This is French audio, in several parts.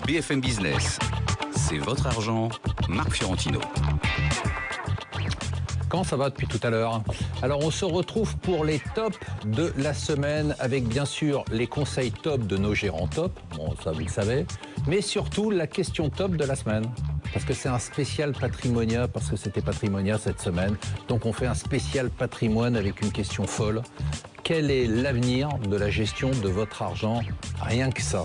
BFM Business. C'est votre argent, Marc Fiorentino. Comment ça va depuis tout à l'heure? Alors on se retrouve pour les tops de la semaine avec bien sûr les conseils top de nos gérants top, bon ça vous le savez, mais surtout la question top de la semaine. Parce que c'est un spécial Patrimonia, parce que c'était Patrimonia cette semaine. Donc on fait un spécial patrimoine avec une question folle. Quel est l'avenir de la gestion de votre argent? Rien que ça.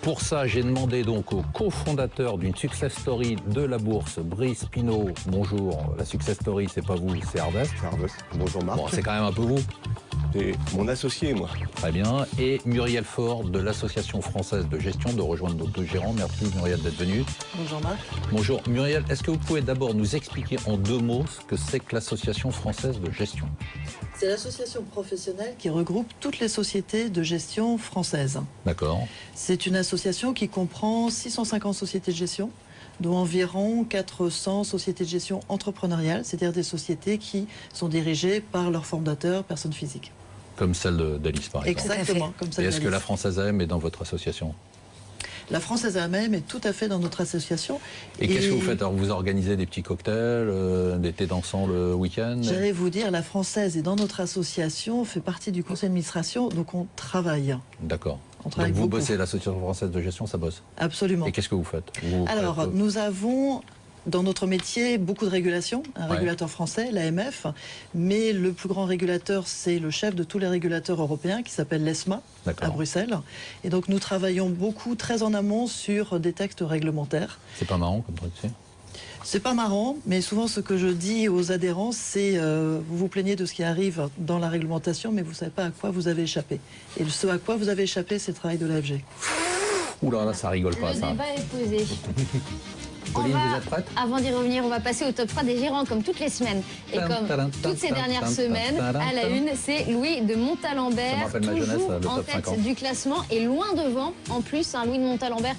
Pour ça, j'ai demandé donc au cofondateur d'une success story de la bourse, Brice Pinault. Bonjour, la success story, c'est pas vous, c'est Harvest. Harvest. Bonjour Marc. Bon, c'est quand même un peu vous. C'est mon associé, moi. Très bien. Et Muriel Faure de l'Association française de gestion de rejoindre nos deux gérants. Merci Muriel d'être venue. Bonjour Marc. Bonjour Muriel, est-ce que vous pouvez d'abord nous expliquer en deux mots ce que c'est que l'Association française de gestion? C'est l'association professionnelle qui regroupe toutes les sociétés de gestion françaises. D'accord. C'est une association qui comprend 650 sociétés de gestion, dont environ 400 sociétés de gestion entrepreneuriales, c'est-à-dire des sociétés qui sont dirigées par leurs fondateurs, personnes physiques. Comme celle d'Alice par exemple. Exactement. Comme celle Et est-ce que d'Alice. la Française AM est dans votre association? La Française AM est tout à fait dans notre association. Et qu'est-ce que vous faites? Alors, vous organisez des petits cocktails, des thés dansants le week-end? J'allais vous dire, la Française est dans notre association, fait partie du conseil d'administration, donc on travaille. D'accord. On travaille Donc vous beaucoup. bossez, l'Association française de gestion, ça bosse. Absolument. Et qu'est-ce que vous faites? Alors, nous avons dans notre métier beaucoup de régulations, un Ouais. régulateur français, l'AMF, mais le plus grand régulateur, c'est le chef de tous les régulateurs européens qui s'appelle l'ESMA D'accord. à Bruxelles. Et donc nous travaillons beaucoup, très en amont, sur des textes réglementaires. C'est pas marrant comme truc, tu sais? C'est pas marrant, mais souvent ce que je dis aux adhérents, c'est vous vous plaignez de ce qui arrive dans la réglementation, mais vous savez pas à quoi vous avez échappé. Et ce à quoi vous avez échappé, c'est le travail de l'AFG. Ouh là là, ça rigole pas Le ça. débat est posé. Pauline, vous êtes prête? Avant d'y revenir, on va passer au top 3 des gérants comme toutes les semaines. Et comme toutes ces dernières semaines, à la une, c'est Louis de Ça me Montalembert, rappelle ma jeunesse, toujours le en top tête 50. du classement et loin devant. En plus, Louis de Montalembert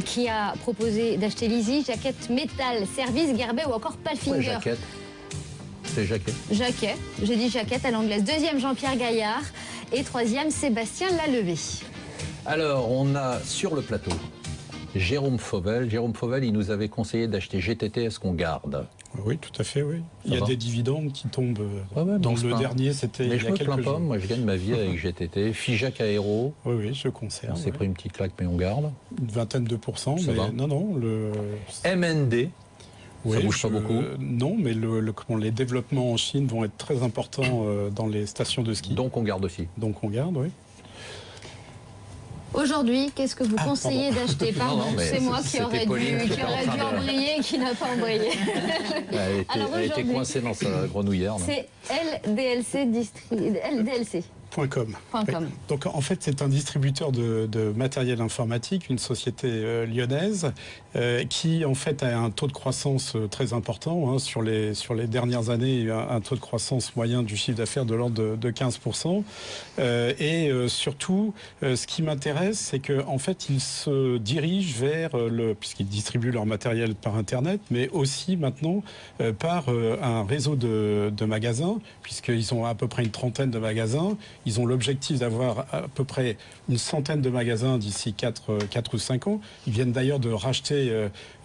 qui a proposé d'acheter Lizzie, jaquette métal, service, Gerbet ou encore Ouais, Palfinger. jaquette. C'est jaquette. Jaquet, j'ai dit jaquette à l'anglaise. Deuxième, Jean-Pierre Gaillard. Et troisième, Sébastien Lalevé. Alors, on a sur le plateau Jérôme Fauvel. Jérôme Fauvel, il nous avait conseillé d'acheter GTT. Est-ce qu'on garde? Oui, tout à fait, oui. Il y a va des dividendes qui tombent. Ouais, dans bon, le c'est dernier, c'était il Mais y je a me quelques plains pas, jours. moi je gagne ma vie avec GTT. Figeac Aéro, Oui, oui, je conserve. on s'est ouais. pris une petite claque mais on garde. Une vingtaine de pourcents. Ça Mais va. non, MND, ça bouge pas beaucoup. Non, mais les développements en Chine vont être très importants dans les stations de ski. Donc on garde aussi. Donc on garde, oui. Aujourd'hui, qu'est-ce que vous conseillez d'acheter? Pardon, Non, mais c'est moi qui c'était aurais dû Pauline qui était en train de- embrayer et qui n'a pas embrayé. Elle Alors était aujourd'hui, coincée dans sa grenouillère. là. C'est LDLC. .com. .com. Oui. Donc en fait c'est un distributeur de matériel informatique, une société lyonnaise qui en fait a un taux de croissance très important. Sur les dernières années, il y a un taux de croissance moyen du chiffre d'affaires de l'ordre de 15%. Surtout, ce qui m'intéresse, c'est qu'en fait ils se dirigent vers puisqu'ils distribuent leur matériel par Internet, mais aussi maintenant par un réseau de magasins, puisqu'ils ont à peu près une trentaine de magasins. Ils ont l'objectif d'avoir à peu près une centaine de magasins d'ici 4 ou 5 ans. Ils viennent d'ailleurs de racheter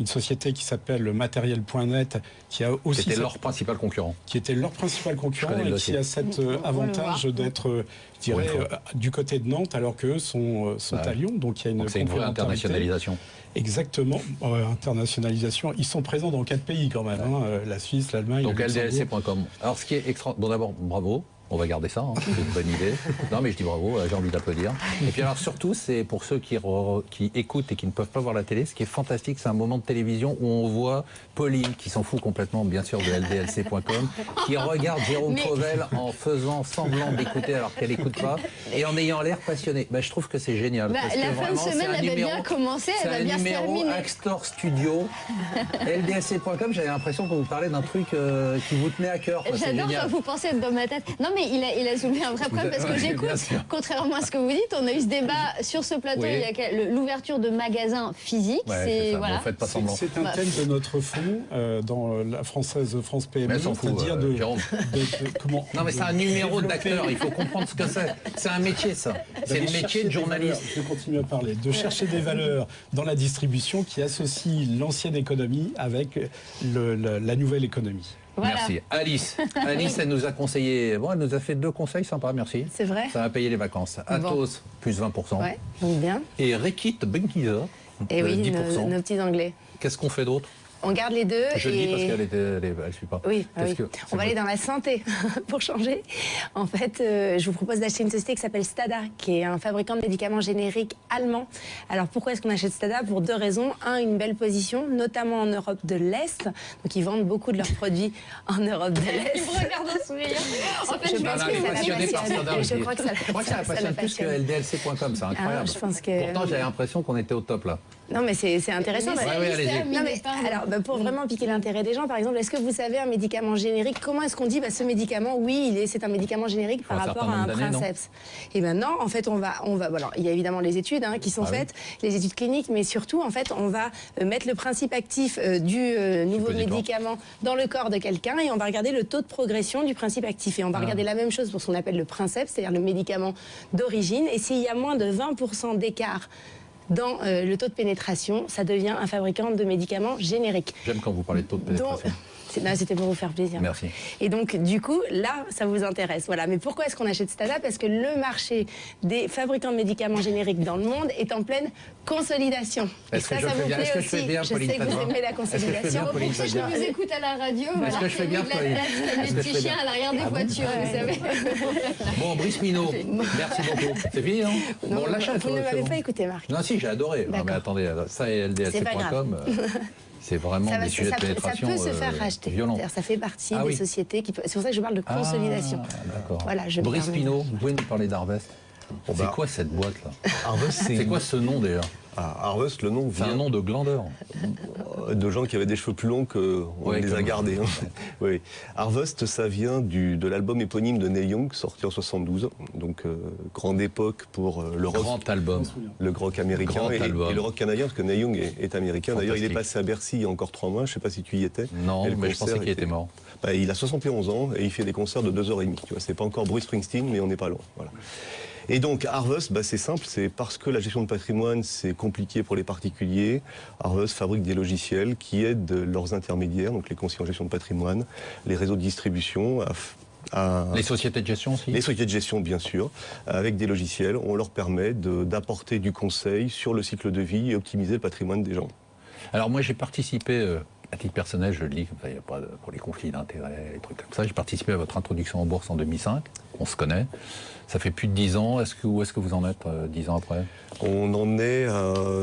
une société qui s'appelle Matériel.net, qui a aussi C'était leur principal concurrent. qui était leur principal concurrent Je connais et le qui dossier. a cet On va avantage le voir. d'être, je dirais, Pour une du côté de Nantes, alors qu'eux sont Ouais. à Lyon. Donc il y a une Donc c'est une vraie complémentarité. internationalisation. Exactement, internationalisation. Ils sont présents dans 4 pays quand même, la Suisse, l'Allemagne, Donc le Luxembourg. LDLC.com. Alors ce qui est extra... Bon d'abord, bravo. On va garder ça, hein, c'est une bonne idée. Non mais je dis bravo, j'ai envie d'applaudir. Et puis alors surtout, c'est pour ceux qui écoutent et qui ne peuvent pas voir la télé, ce qui est fantastique, c'est un moment de télévision où on voit Pauline, qui s'en fout complètement bien sûr de LDLC.com, qui regarde Jérôme Fauvel en faisant semblant d'écouter alors qu'elle n'écoute pas, et en ayant l'air passionné. Bah, je trouve que c'est génial. Bah, parce que la fin de vraiment, c'est semaine, un elle va numéro- bien commencer, elle va bien se C'est un numéro terminer. Axtor Studio. LDLC.com, j'avais l'impression qu'on vous parlait d'un truc qui vous tenait à cœur. quoi. C'est J'adore génial. quand vous pensez être dans ma tête. Non, mais mais il a soulevé un vrai problème parce que Ouais, j'écoute, bien sûr. contrairement à ce que vous dites, on a eu ce débat sur ce plateau, Oui. il y a l'ouverture de magasins physiques. Ouais, c'est ça. voilà. Bon, faites pas semblant. C'est un thème de notre fonds dans la française France PME, Mais elle s'en fout, c'est-à-dire de, Jérôme. comment. Non, mais c'est un numéro d'acteur, il faut comprendre ce que c'est. C'est un métier, ça. C'est le métier de journaliste. Je vais continuer à parler. De chercher des valeurs dans la distribution qui associent l'ancienne économie avec la nouvelle économie. Voilà. Merci. Alice. Alice, elle nous a conseillé. Bon, elle nous a fait 2 conseils sympas, merci. C'est vrai. Ça va payer les vacances. Athos, plus 20%. Ouais, donc bien. Et Rekit Benkiza, Et oui, 10%. nos petits anglais. Qu'est-ce qu'on fait d'autre? On garde les deux. Je le dis parce qu'elle ne suit pas. Oui, Qu'est-ce oui. que- On va aller dans la santé pour changer. En fait, je vous propose d'acheter une société qui s'appelle Stada, qui est un fabricant de médicaments génériques allemand. Alors pourquoi est-ce qu'on achète Stada? Pour 2 raisons. Un, une belle position, notamment en Europe de l'Est. Donc ils vendent beaucoup de leurs produits en Europe de Il l'Est. me regarde en sourire. En fait, Je je pense pense que que ça la passionné par passionne. Stada aussi. Je crois que ça la- Moi, ça la ça la passionne plus que passionne. LDLC.com, c'est incroyable. je pense que- Pourtant, j'avais l'impression qu'on était au top là. Non, mais c'est intéressant. Mais parce- Ouais, allez-y. Non, mais alors, pour vraiment piquer l'intérêt des gens, par exemple, est-ce que vous savez un médicament générique, comment est-ce qu'on dit ce médicament, oui, c'est un médicament générique par Un rapport certain à un nombre d'années, non princeps? Et maintenant, en fait, on va voilà, il y a évidemment les études qui sont Ah oui. faites, les études cliniques, mais surtout, en fait, on va mettre le principe actif du nouveau Suppositoire. médicament dans le corps de quelqu'un et on va regarder le taux de progression du principe actif. Et on va regarder la même chose pour ce qu'on appelle le princeps, c'est-à-dire le médicament d'origine. Et s'il y a moins de 20% d'écart dans le taux de pénétration, ça devient un fabricant de médicaments génériques. J'aime quand vous parlez de taux de Donc, pénétration. c'était pour vous faire plaisir. Merci. Et donc, du coup, là, ça vous intéresse. Voilà. Mais pourquoi est-ce qu'on achète Stada? Parce que le marché des fabricants de médicaments génériques dans le monde est en pleine consolidation. Et Est-ce que ça, je ça fais vous bien- plaît est-ce que je aussi. fais bien, Je Pauline sais que vous Tadevin aimez la Est-ce que je fais consolidation. bien, Pauline Pour ça, je Tadevin vous écoute à la radio. Voilà. que je fais bien, Oui, Pauline les Est-ce que je petits fais chiens bien à l'arrière des Ah bon voitures, vous savez. Bon, Brice Minot, merci beaucoup. C'est fini, non Non, Bon, on l'achète. vous ne c'est m'avez bon. pas écouté, Marc. Non, si, j'ai adoré. Non, mais D'accord. attendez, ça et C'est pas LDLC.com, c'est vraiment Ça, des sujets de ça pénétration peut se faire racheter. violents. C'est-à-dire, ça fait partie Ah des oui. sociétés qui. C'est pour ça que je parle de consolidation. Ah, d'accord. Voilà, je me Brice permets. Pinot, vous pouvez nous parler d'Harvest C'est bah, quoi cette boîte-là Harvest, C'est quoi ce nom déjà Harvest, le nom C'est un vient nom de glandeur. de gens qui avaient des cheveux plus longs qu'on Ouais, les a comme- gardés. hein. Oui. Harvest, ça vient de l'album éponyme de Neil Young, sorti en 72. Donc, grande époque pour le rock. Grand album. Le rock américain Grand et album. le rock canadien, parce que Neil Young est américain. D'ailleurs, il est Fantastique. passé à Bercy il y a encore 3 mois, je ne sais pas si tu y étais. Non, Et le mais je pensais concert qu'il était mort. Bah, il a 71 ans et il fait des concerts de 2h30. Tu vois, c'est pas encore Bruce Springsteen, mais on n'est pas loin. Voilà. Et donc Harvest, bah, c'est simple, c'est parce que la gestion de patrimoine c'est compliqué pour les particuliers. Harvest fabrique des logiciels qui aident leurs intermédiaires, donc les conseillers en gestion de patrimoine, les réseaux de distribution, à Les sociétés de gestion aussi les sociétés de gestion, bien sûr, avec des logiciels, on leur permet d'apporter du conseil sur le cycle de vie et optimiser le patrimoine des gens. Alors moi j'ai participé, à titre personnel, je le dis, comme ça, il n'y a pas pour les conflits d'intérêts, les trucs comme ça, j'ai participé à votre introduction en bourse en 2005, on se connaît, ça fait plus de 10 ans, où est-ce que vous en êtes 10 ans après? On en est,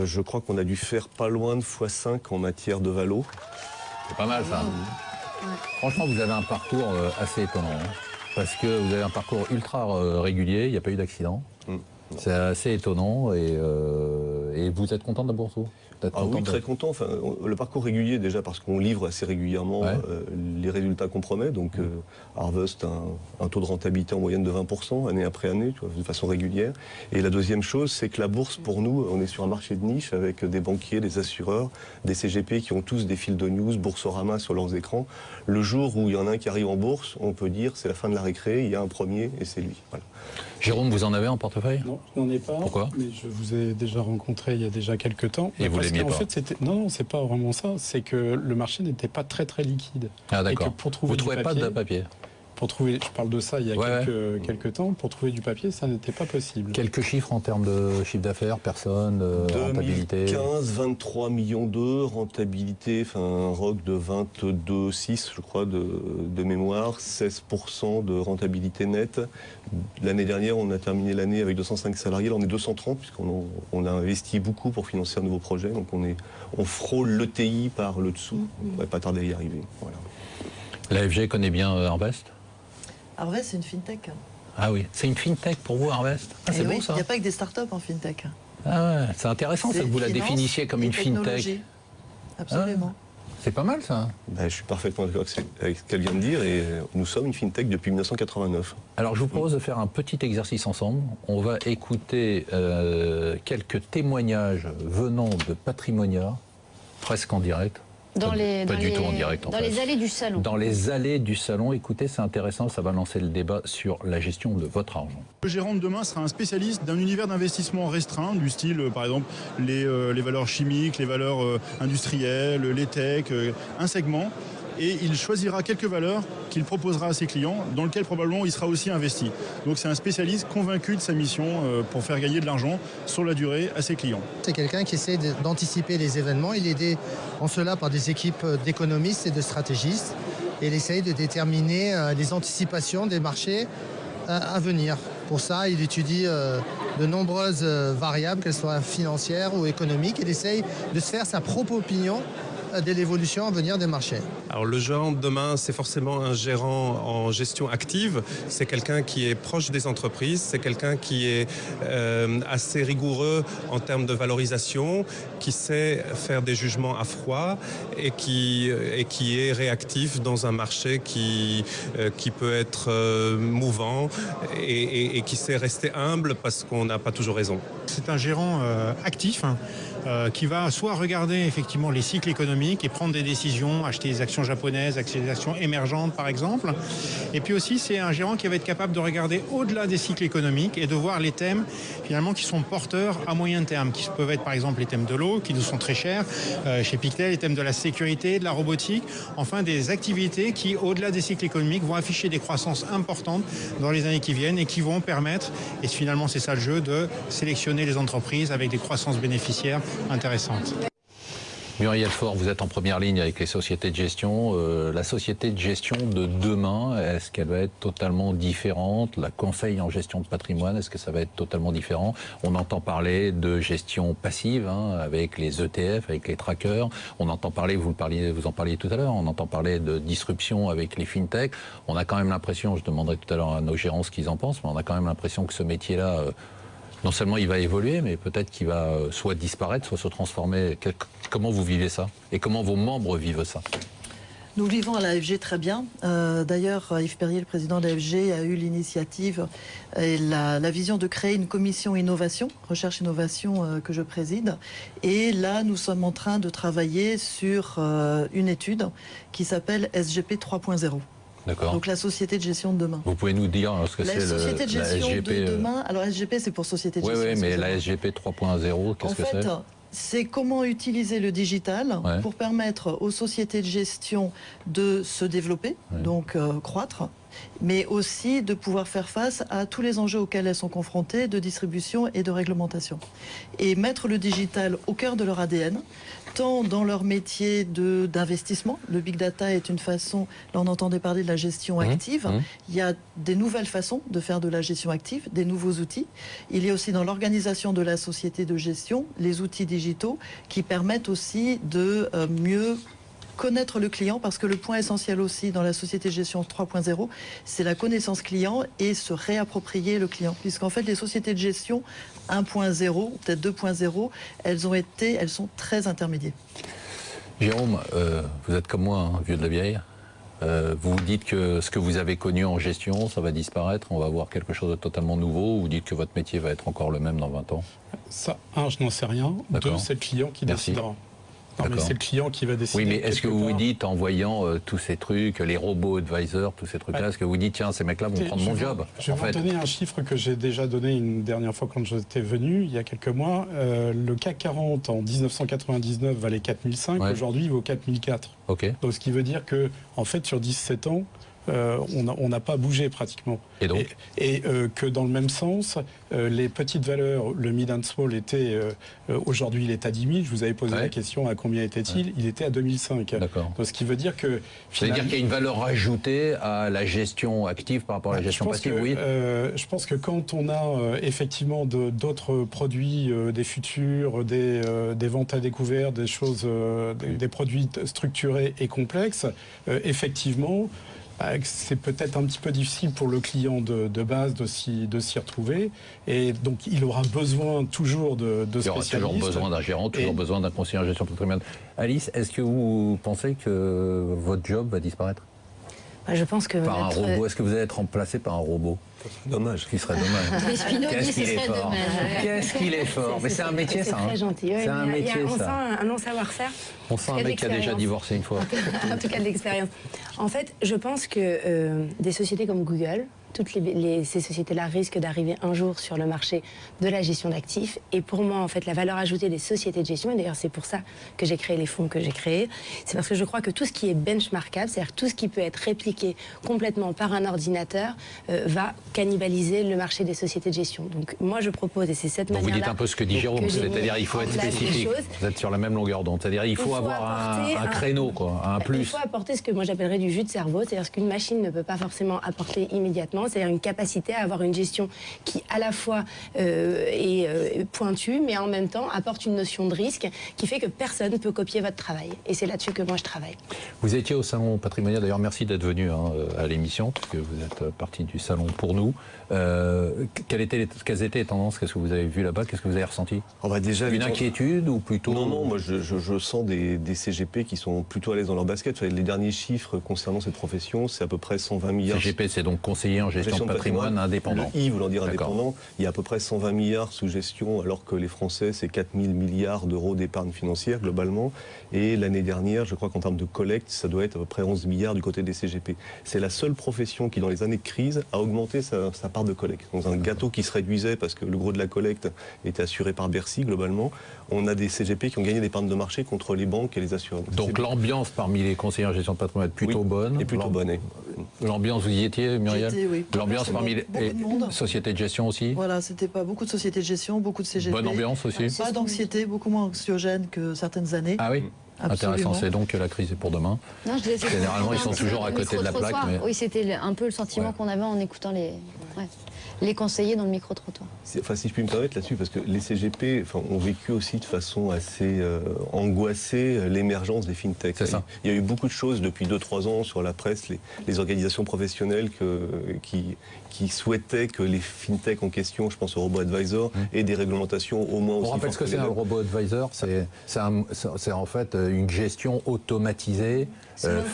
je crois qu'on a dû faire pas loin de x5 en matière de valo. C'est pas mal ça. Franchement vous avez un parcours assez étonnant, hein, parce que vous avez un parcours ultra régulier, il n'y a pas eu d'accident. C'est assez étonnant et vous êtes content de la bourse vous Ah oui, très content. Enfin, le parcours régulier, déjà parce qu'on livre assez régulièrement Ouais. les résultats qu'on promet. Donc, Harvest a un taux de rentabilité en moyenne de 20%, année après année, tu vois, de façon régulière. Et la deuxième chose, c'est que la bourse, pour nous, on est sur un marché de niche avec des banquiers, des assureurs, des CGP qui ont tous des fils de news, Boursorama sur leurs écrans. Le jour où il y en a un qui arrive en bourse, on peut dire c'est la fin de la récré, il y a un premier et c'est lui. Voilà. Jérôme, vous en avez en portefeuille? Non, je n'en ai pas. Pourquoi? Mais je vous ai déjà rencontré il y a déjà quelques temps. Et vous parce l'aimiez qu'en pas? fait, c'était non, c'est pas vraiment ça. C'est que le marché n'était pas très très liquide. Ah Et d'accord. que pour trouver Vous du trouvez pas de papier? Pour trouver, je parle de ça il y a Ouais, quelques temps. Pour trouver du papier, ça n'était pas possible. Quelques chiffres en termes de chiffre d'affaires, personne, rentabilité? 2015, 23 millions d'euros, rentabilité, enfin un ROC de 22,6 je crois de mémoire, 16% de rentabilité nette. L'année dernière, on a terminé l'année avec 205 salariés, là on est 230 puisqu'on a investi beaucoup pour financer un nouveau projet, donc on frôle l'ETI par le dessous, on va pas tarder à y arriver. Voilà. L'AFG connaît bien Harvest? Harvest, c'est une fintech. Ah oui, c'est une fintech pour vous Harvest? Ah, c'est Et beau oui, ça. il n'y a pas que des startups en fintech. Ah ouais, c'est intéressant ça, que vous la finance définissiez comme et une fintech. technologie. Absolument. C'est pas mal ça. Ben, je suis parfaitement d'accord avec ce qu'elle vient de dire et nous sommes une fintech depuis 1989. Alors je vous propose de faire un petit exercice ensemble. On va écouter quelques témoignages venant de Patrimonia, presque en direct. Pas du tout en direct. Dans les allées du salon. Dans les allées du salon, écoutez, c'est intéressant, ça va lancer le débat sur la gestion de votre argent. Le gérant de demain sera un spécialiste d'un univers d'investissement restreint, du style, par exemple, les valeurs chimiques, les valeurs industrielles, les techs, un segment. Et il choisira quelques valeurs qu'il proposera à ses clients, dans lesquelles probablement il sera aussi investi. Donc c'est un spécialiste convaincu de sa mission pour faire gagner de l'argent sur la durée à ses clients. C'est quelqu'un qui essaie d'anticiper les événements. Il est aidé en cela par des équipes d'économistes et de stratégistes. Et il essaye de déterminer les anticipations des marchés à venir. Pour ça, il étudie de nombreuses variables, qu'elles soient financières ou économiques. Il essaye de se faire sa propre opinion de l'évolution à venir des marchés. Alors le gérant de demain, c'est forcément un gérant en gestion active. C'est quelqu'un qui est proche des entreprises, c'est quelqu'un qui est assez rigoureux en termes de valorisation, qui sait faire des jugements à froid et qui est réactif dans un marché qui peut être mouvant et qui sait rester humble parce qu'on n'a pas toujours raison. C'est un gérant actif qui va soit regarder effectivement les cycles économiques et prendre des décisions, acheter des actions japonaises, acheter des actions émergentes par exemple. Et puis aussi c'est un gérant qui va être capable de regarder au-delà des cycles économiques et de voir les thèmes finalement qui sont porteurs à moyen terme, qui peuvent être par exemple les thèmes de l'eau qui nous sont très chers chez Pictet, les thèmes de la sécurité, de la robotique, enfin des activités qui au-delà des cycles économiques vont afficher des croissances importantes dans les années qui viennent et qui vont permettre, et finalement c'est ça le jeu, de sélectionner les entreprises avec des croissances bénéficiaires intéressantes. Muriel Faure, vous êtes en première ligne avec les sociétés de gestion. La société de gestion de demain, est-ce qu'elle va être totalement différente? La conseil en gestion de patrimoine, est-ce que ça va être totalement différent? On entend parler de gestion passive avec les ETF, avec les trackers. On entend parler, vous en parliez tout à l'heure, on entend parler de disruption avec les fintech. On a quand même l'impression, je demanderai tout à l'heure à nos gérants ce qu'ils en pensent, mais on a quand même l'impression que ce métier-là... non seulement il va évoluer, mais peut-être qu'il va soit disparaître, soit se transformer. Comment vous vivez ça? Et comment vos membres vivent ça? Nous vivons à l'AFG très bien. D'ailleurs, Yves Perrier, le président de l'AFG, a eu l'initiative et la vision de créer une commission innovation, recherche-innovation que je préside. Et là, nous sommes en train de travailler sur une étude qui s'appelle SGP 3.0. D'accord. Donc la société de gestion de demain. Vous pouvez nous dire ce que c'est la société de gestion la SGP, de demain. Alors SGP, c'est pour société de gestion. Oui, mais la SGP 3.0, qu'est-ce que c'est? C'est comment utiliser le digital pour permettre aux sociétés de gestion de se développer, donc croître, mais aussi de pouvoir faire face à tous les enjeux auxquels elles sont confrontées de distribution et de réglementation. Et mettre le digital au cœur de leur ADN, tant dans leur métier d'investissement. Le big data est une façon, là on entendait parler de la gestion active, il y a des nouvelles façons de faire de la gestion active, des nouveaux outils. Il y a aussi dans l'organisation de la société de gestion, les outils digitaux qui permettent aussi de mieux connaître le client, parce que le point essentiel aussi dans la société de gestion 3.0, c'est la connaissance client et se réapproprier le client. Puisqu'en fait, les sociétés de gestion 1.0, peut-être 2.0, elles sont très intermédiaires. Jérôme, vous êtes comme moi, vieux de la vieille. Vous dites que ce que vous avez connu en gestion, ça va disparaître, on va avoir quelque chose de totalement nouveau, ou vous dites que votre métier va être encore le même dans 20 ans? Ça, je n'en sais rien. Deux, c'est le client qui décidera. Non, mais c'est le client qui va décider. Oui, mais est-ce que vous vous dites, en voyant tous ces trucs, les robots advisors, tous ces trucs-là, est-ce que vous dites, tiens, ces mecs-là vont prendre mon job? Je vais vous donner un chiffre que j'ai déjà donné une dernière fois quand j'étais venu, il y a quelques mois. Le CAC 40 en 1999 valait 4005, aujourd'hui il vaut 4004. Okay. Donc ce qui veut dire que, en fait, sur 17 ans, on n'a pas bougé pratiquement. Et donc que dans le même sens, les petites valeurs, le mid and small était, aujourd'hui il est à 10 000, je vous avais posé la question à combien était-il, il était à 2005. D'accord. Donc ce qui veut dire que... C'est-à-dire qu'il y a une valeur ajoutée à la gestion active par rapport à la gestion passive, oui. Je pense que quand on a effectivement d'autres produits, des futurs, des ventes à découvert, des choses, des produits structurés et complexes, effectivement, c'est peut-être un petit peu difficile pour le client de base de s'y retrouver. Et donc, il aura besoin toujours de spécialistes. Il y aura toujours besoin d'un gérant, toujours besoin d'un conseiller en gestion patrimoniale. Alice, est-ce que vous pensez que votre job va disparaître? Je pense que par un robot? Est-ce que vous allez être remplacé par un robot? Dommage. Ce qui serait dommage. Qu'est-ce qu'il est fort. Qu'est-ce qu'il est fort. Mais c'est un métier, ça. C'est très gentil. C'est un métier, on ça. sent un non-savoir-faire. On sent un mec qui a déjà divorcé une fois. En tout cas, de l'expérience. En fait, je pense que des sociétés comme Google, toutes ces sociétés-là risquent d'arriver un jour sur le marché de la gestion d'actifs. Et pour moi, en fait, la valeur ajoutée des sociétés de gestion, et d'ailleurs c'est pour ça que j'ai créé les fonds que j'ai créés, c'est parce que je crois que tout ce qui est benchmarkable, c'est-à-dire tout ce qui peut être répliqué complètement par un ordinateur, va cannibaliser le marché des sociétés de gestion. Donc moi, je propose, et c'est cette manière-là... Vous dites un peu ce que dit Jérôme, c'est-à-dire il faut être spécifique. Vous êtes sur la même longueur d'onde. C'est-à-dire il faut avoir un créneau, quoi, un plus. Il faut apporter ce que moi j'appellerais du jus de cerveau, c'est-à-dire ce qu'une machine ne peut pas forcément apporter immédiatement, c'est-à-dire une capacité à avoir une gestion qui à la fois est pointue, mais en même temps apporte une notion de risque qui fait que personne ne peut copier votre travail. Et c'est là-dessus que moi je travaille. Vous étiez au salon patrimonial, d'ailleurs merci d'être venu à l'émission, parce que vous êtes partie du salon pour nous. Quelles étaient les tendances? Qu'est-ce que vous avez vu là-bas? Qu'est-ce que vous avez ressenti? Déjà, une inquiétude ou plutôt... Non, moi je sens des CGP qui sont plutôt à l'aise dans leur basket. Les derniers chiffres concernant cette profession, c'est à peu près 120 milliards. CGP, c'est donc conseiller en gestion de patrimoine indépendant. Le I voulant dire indépendant. Il y a à peu près 120 milliards sous gestion, alors que les Français, c'est 4000 milliards d'euros d'épargne financière globalement. Et l'année dernière, je crois qu'en termes de collecte, ça doit être à peu près 11 milliards du côté des CGP. C'est la seule profession qui, dans les années de crise, a augmenté sa part de collecte. Dans un gâteau qui se réduisait parce que le gros de la collecte était assuré par Bercy globalement, on a des CGP qui ont gagné des parts de marché contre les banques et les assureurs. Donc l'ambiance parmi les conseillers en gestion de patrimoine est plutôt bonne. Et plutôt bonne. L'ambiance, vous y étiez, Muriel? Oui. L'ambiance parmi les sociétés de gestion aussi? Voilà, c'était pas beaucoup de sociétés de gestion, beaucoup de CGP. Bonne ambiance aussi? Pas d'anxiété, beaucoup moins anxiogène que certaines années. Ah oui? Absolument. Intéressant, c'est donc que la crise est pour demain. Non, Généralement, ils sont toujours à côté de la plaque. Mais... Oui, c'était un peu le sentiment qu'on avait en écoutant les conseillers dans le micro-trottoir. Enfin, si je puis me permettre là-dessus, parce que les CGP ont vécu aussi de façon assez angoissée l'émergence des fintechs. C'est ça. Il y a eu beaucoup de choses depuis 2-3 ans sur la presse, les organisations professionnelles qui souhaitaient que les fintechs en question, je pense au RoboAdvisor, aient des réglementations au moins aussi. On rappelle ce que c'est un RoboAdvisor, c'est en fait une gestion automatisée.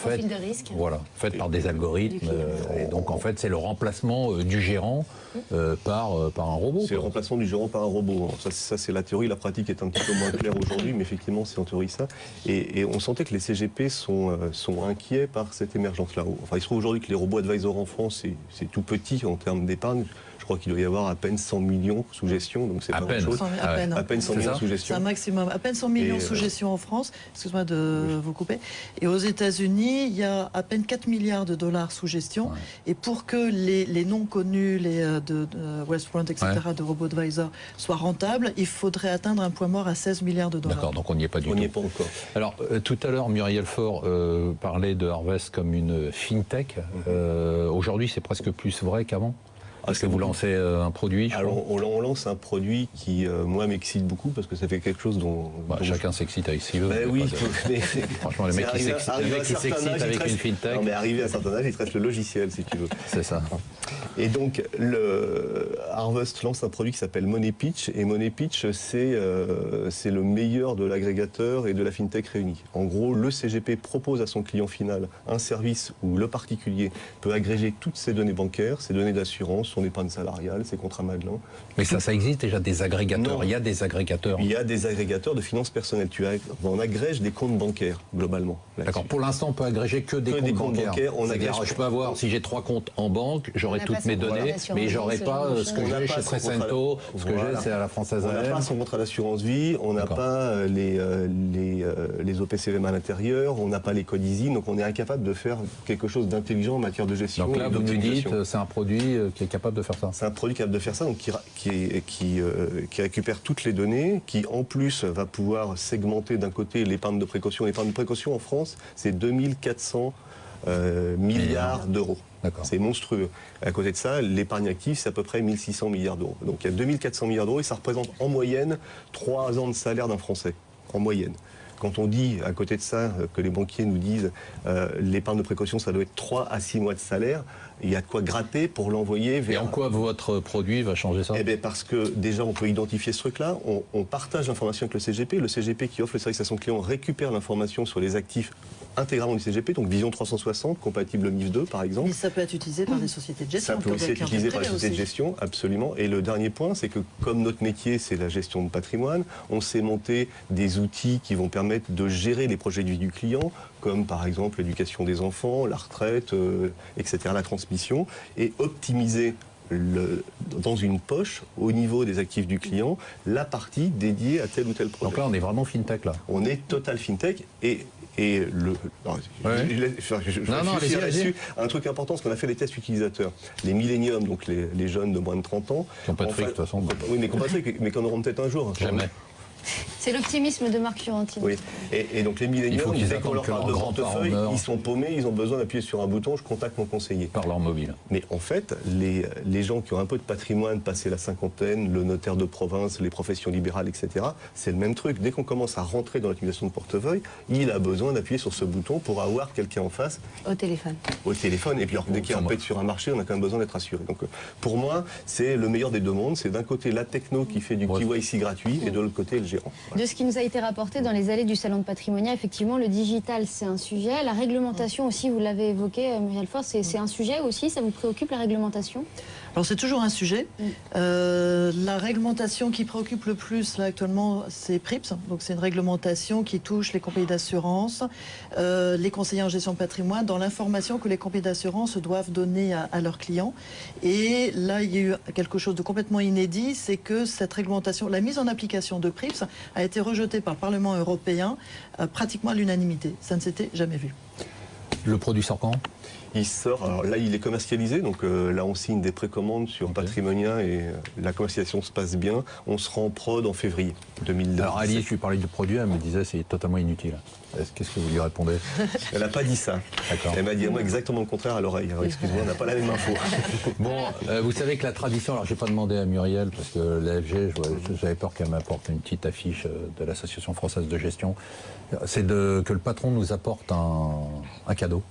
Profil de risque. Voilà, faite par des algorithmes. Et donc en fait, c'est le remplacement du gérant par un robot. C'est le remplacement du gérant par un robot. Ça c'est la théorie. La pratique est un petit peu moins claire aujourd'hui, mais effectivement, c'est en théorie ça. Et on sentait que les CGP sont inquiets par cette émergence-là. Enfin, il se trouve aujourd'hui que les robots advisors en France, c'est tout petit en termes d'épargne. Je crois qu'il doit y avoir à peine 100 millions sous gestion, donc c'est pas grand-chose. À peine 100 millions sous gestion. C'est un maximum. À peine 100 millions sous gestion en France. Excuse-moi de vous couper. Et aux États-Unis, il y a à peine 4 milliards de dollars sous gestion. Ouais. Et pour que les non connus, les de Westfront, etc., de RoboAdvisor soient rentables, il faudrait atteindre un point mort à 16 milliards de dollars. D'accord, donc on n'y est pas du tout. On n'y est pas encore. Alors, tout à l'heure, Muriel Faure parlait de Harvest comme une fintech. Aujourd'hui, c'est presque plus vrai qu'avant. Est-ce que vous lancez un produit? Alors on lance un produit qui, moi, m'excite beaucoup parce que ça fait quelque chose dont... chacun s'excite avec ce qu'il veut. Oui, franchement, le mec qui s'excite avec une fintech... Non, mais arrivé à un certain âge, il te reste le logiciel, si tu veux. C'est ça. Et donc, Harvest lance un produit qui s'appelle Money Pitch. Et Money Pitch, c'est le meilleur de l'agrégateur et de la fintech réunis. En gros, le CGP propose à son client final un service où le particulier peut agréger toutes ses données bancaires, ses données d'assurance, son épargne salariale, ses contrats Madelin. Mais ça existe déjà des agrégateurs? Non. Il y a des agrégateurs. Il y a des agrégateurs de finances personnelles. On agrège des comptes bancaires, globalement. D'accord. Pour l'instant, on peut agréger que des comptes bancaires. Je peux avoir, si j'ai 3 comptes en banque, j'aurai toutes mes données, mais j'aurai pas ce que j'ai chez Trecento, ce que j'ai, c'est à la Française AM. On n'a pas son contrat d'assurance vie, on n'a pas les OPCVM à l'intérieur, on n'a pas les codes ISIN, donc on est incapable de faire quelque chose d'intelligent en matière de gestion. Donc là, vous nous dites, c'est un produit qui est capable de faire ça. C'est un produit capable de faire ça, donc qui récupère toutes les données, qui en plus va pouvoir segmenter d'un côté l'épargne de précaution. L'épargne de précaution en France, c'est 2400 milliards d'euros. C'est monstrueux. À côté de ça, l'épargne active, c'est à peu près 1600 milliards d'euros. Donc il y a 2400 milliards d'euros et ça représente en moyenne 3 ans de salaire d'un Français. En moyenne. quand on dit à côté de ça que les banquiers nous disent l'épargne de précaution, ça doit être 3 à 6 mois de salaire, il y a de quoi gratter pour l'envoyer vers... Et en quoi votre produit va changer ça? Eh bien parce que déjà on peut identifier ce truc-là, on partage l'information avec le CGP qui offre le service à son client récupère l'information sur les actifs intégralement du CGP, donc Vision 360, compatible MIF 2 par exemple. Mais ça peut être utilisé par des sociétés de gestion. Ça peut aussi être utilisé par les sociétés de gestion, absolument. Et le dernier point, c'est que comme notre métier, c'est la gestion de patrimoine, on sait monter des outils qui vont permettre de gérer les projets de vie du client, comme par exemple l'éducation des enfants, la retraite, etc., la transmission, et optimiser dans une poche, au niveau des actifs du client, la partie dédiée à tel ou tel projet. Donc là, on est vraiment fintech, là. On est total fintech et un truc important, c'est qu'on a fait des tests utilisateurs. Les milléniums, donc les jeunes de moins de 30 ans... Qui n'ont pas de fric, de toute façon. Oui, mais qui n'ont pas de fric, mais qui en auront peut-être un jour. Jamais. C'est l'optimisme de Marc Fiorentini. Oui, et donc les milléniaux, dès qu'on leur parle de portefeuille, ils sont paumés, ils ont besoin d'appuyer sur un bouton, je contacte mon conseiller. Par leur mobile. Mais en fait, les gens qui ont un peu de patrimoine, passé la cinquantaine, le notaire de province, les professions libérales, etc., c'est le même truc. Dès qu'on commence à rentrer dans l'utilisation de portefeuille, il a besoin d'appuyer sur ce bouton pour avoir quelqu'un en face. Au téléphone. Au téléphone, et puis alors, dès qu'il y a un pet sur un marché, on a quand même besoin d'être assuré. Donc pour moi, c'est le meilleur des deux mondes. C'est d'un côté la techno qui fait du KYC gratuit, et de l'autre côté le gérant. Voilà. De ce qui nous a été rapporté dans les allées du salon de Patrimonia, effectivement, le digital, c'est un sujet. La réglementation aussi, vous l'avez évoqué, Muriel Faure, c'est un sujet aussi. Ça vous préoccupe, la réglementation? Alors c'est toujours un sujet. La réglementation qui préoccupe le plus là actuellement, c'est PRIPS. Donc c'est une réglementation qui touche les compagnies d'assurance, les conseillers en gestion de patrimoine, dans l'information que les compagnies d'assurance doivent donner à leurs clients. Et là, il y a eu quelque chose de complètement inédit, c'est que cette réglementation, la mise en application de PRIPS a été rejetée par le Parlement européen pratiquement à l'unanimité. Ça ne s'était jamais vu. Le produit sort quand? Il sort, alors là il est commercialisé, donc là on signe des précommandes sur Patrimonia et la commercialisation se passe bien. On sera en prod en février 2017. Alors Alice, je lui parlais du produit, elle me disait c'est totalement inutile. Qu'est-ce que vous lui répondez? Elle n'a pas dit ça. D'accord. Elle m'a dit à moi exactement le contraire à l'oreille. Alors excuse-moi, on n'a pas la même info. Bon, vous savez que la tradition, alors j'ai pas demandé à Muriel parce que l'AFG, j'avais peur qu'elle m'apporte une petite affiche de l'Association française de gestion, c'est que le patron nous apporte un cadeau.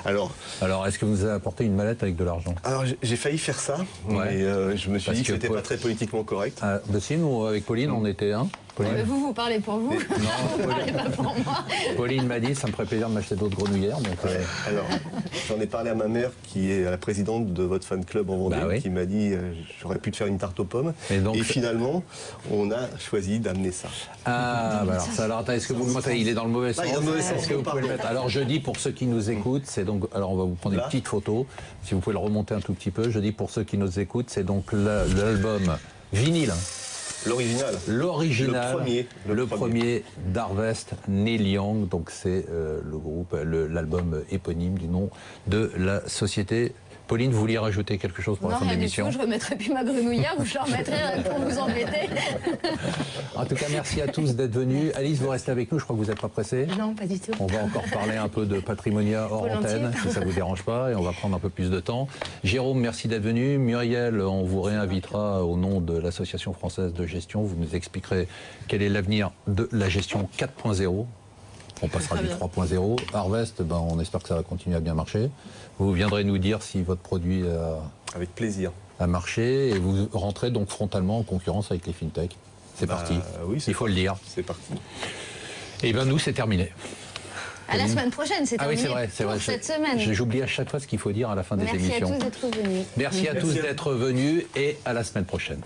Alors, est-ce que vous nous avez apporté une mallette avec de l'argent? Alors, j'ai failli faire ça, mais je me suis dit que c'était pas très politiquement correct. Si, nous, avec Pauline, on était un. Vous parlez pour vous. Non, vous parlez pas pour moi. Pauline m'a dit, ça me ferait plaisir de m'acheter d'autres grenouillères. Donc, alors, j'en ai parlé à ma mère, qui est la présidente de votre fan club en Vendée, qui m'a dit, j'aurais pu te faire une tarte aux pommes. Et finalement, on a choisi d'amener ça. Ah, bah alors ça, est-ce que vous le montrez? Il est dans le mauvais sens. Il est dans le mauvais sens. Est-ce que vous pouvez le mettre? Alors, je dis pour ceux qui nous écoutent, c'est donc. Alors, on va vous prendre une petite photo. Si vous pouvez le remonter un tout petit peu. Je dis pour ceux qui nous écoutent, c'est donc l'album vinyle. L'original. L'original. Le premier d'Harvest, Neil Young. Donc c'est le groupe, l'album éponyme du nom de la société. Pauline, vous vouliez rajouter quelque chose pour la fin de l'émission? Non, je ne remettrai plus ma grenouillère ou je la remettrai pour vous embêter. En tout cas, merci à tous d'être venus. Alice, vous restez avec nous, je crois que vous n'êtes pas pressée. Non, pas du tout. On va encore parler un peu de Patrimonia hors antenne, si ça ne vous dérange pas, et on va prendre un peu plus de temps. Jérôme, merci d'être venu. Muriel, on vous réinvitera au nom de l'Association française de gestion. Vous nous expliquerez quel est l'avenir de la gestion 4.0. On passera du 3.0. Harvest, on espère que ça va continuer à bien marcher. Vous viendrez nous dire si votre produit avec plaisir a marché et vous rentrez donc frontalement en concurrence avec les fintech. C'est parti. Oui, il faut le dire. C'est parti. Et bien nous, c'est terminé. À la semaine prochaine, c'est terminé pour cette semaine. J'oublie à chaque fois ce qu'il faut dire à la fin des émissions. Merci à tous d'être venus. Merci à tous d'être venus et à la semaine prochaine.